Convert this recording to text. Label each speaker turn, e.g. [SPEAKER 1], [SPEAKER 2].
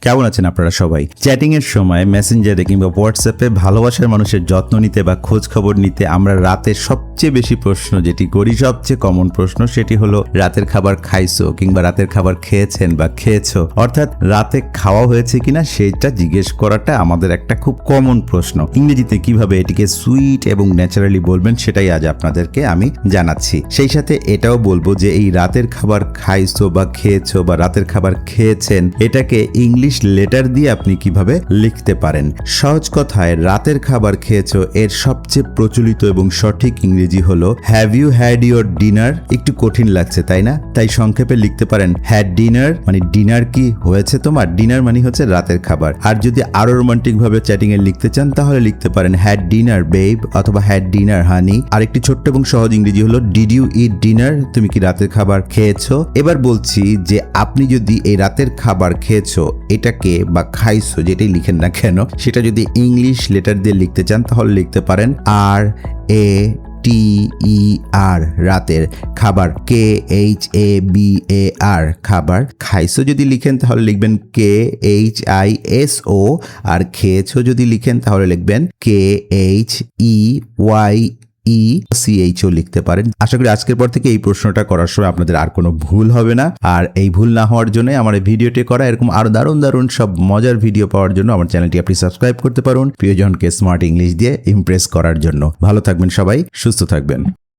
[SPEAKER 1] কেমন আছেন আপনারা সবাই? চ্যাটিং এর সময় মেসেঞ্জারে কিংবা হোয়াটসঅ্যাপে ভালোবাসার মানুষের যত্ন নিতে বা খোঁজ খবর নিতে আমরা রাতে সবচেয়ে বেশি প্রশ্ন যেটি করি, সবচেয়ে কমন প্রশ্ন সেটি হলো রাতের খাবার খাইছো কিংবা রাতের খাবার খেয়েছেন বা খেয়েছো, অর্থাৎ রাতে খাওয়া হয়েছে কিনা সেটা জিজ্ঞেস করাটা আমাদের একটা খুব কমন প্রশ্ন। ইংরেজিতে কিভাবে এটিকে সুইট এবং ন্যাচারালি বলবেন সেটাই আজ আপনাদেরকে আমি জানাচ্ছি। সেই সাথে এটাও বলবো যে এই রাতের খাবার খাইছো বা খেয়েছো বা রাতের খাবার খেয়েছেন এটাকে ইংলিশ লেটার দিয়ে আপনি কিভাবে লিখতে পারেন। সহজ কথায় রাতের খাবার খেয়েছো এর সবচেয়ে প্রচলিত এবং সঠিক ইংরেজি হলো have you had your dinner. একটু কঠিন লাগছে তাই না? তাই সংক্ষেপে লিখতে পারেন হ্যাড ডিনার, মানে ডিনার কি হয়েছে তোমার? ডিনার মানে হচ্ছে রাতের খাবার। আর যদি আরো রোমান্টিক ভাবে চ্যাটিং এ লিখতে চান তাহলে লিখতে পারেন হ্যাড ডিনার বেব অথবা হ্যাড ডিনার হানি। আর একটি ছোট্ট এবং সহজ ইংরেজি হলো ডিড ইউ ইট ডিনার, তুমি কি রাতের খাবার খেয়েছো? এবার বলছি যে আপনি যদি এই রাতের খাবার খেয়েছো এটাকে বা খাইছো যেটাই লিখেন না কেন সেটা যদি ইংলিশ লেটার দিয়ে লিখতে চান তাহলে লিখতে পারেন আর এ টি ই আর, রাতের খাবার, K H A B A আর, খাবার। খাইছো যদি লিখেন তাহলে লিখবেন K H I S O, আর খেয়েছো যদি লিখেন তাহলে লিখবেন K H E Y ECHO লিখতে পারেন। আশা করি আজকের পর থেকে এই প্রশ্নটা করার সময় আপনাদের আর কোনো ভুল হবে না। আর এই ভুল না হওয়ার জন্য আমার এই ভিডিওটি করা, এরকম আরো দারুণ দারুণ সব মজার ভিডিও পাওয়ার জন্য আমার চ্যানেলটি আপনি সাবস্ক্রাইব করতে পারুন প্রিয়জনকে স্মার্ট ইংলিশ দিয়ে ইমপ্রেস করার জন্য। ভালো থাকবেন সবাই, সুস্থ থাকবেন।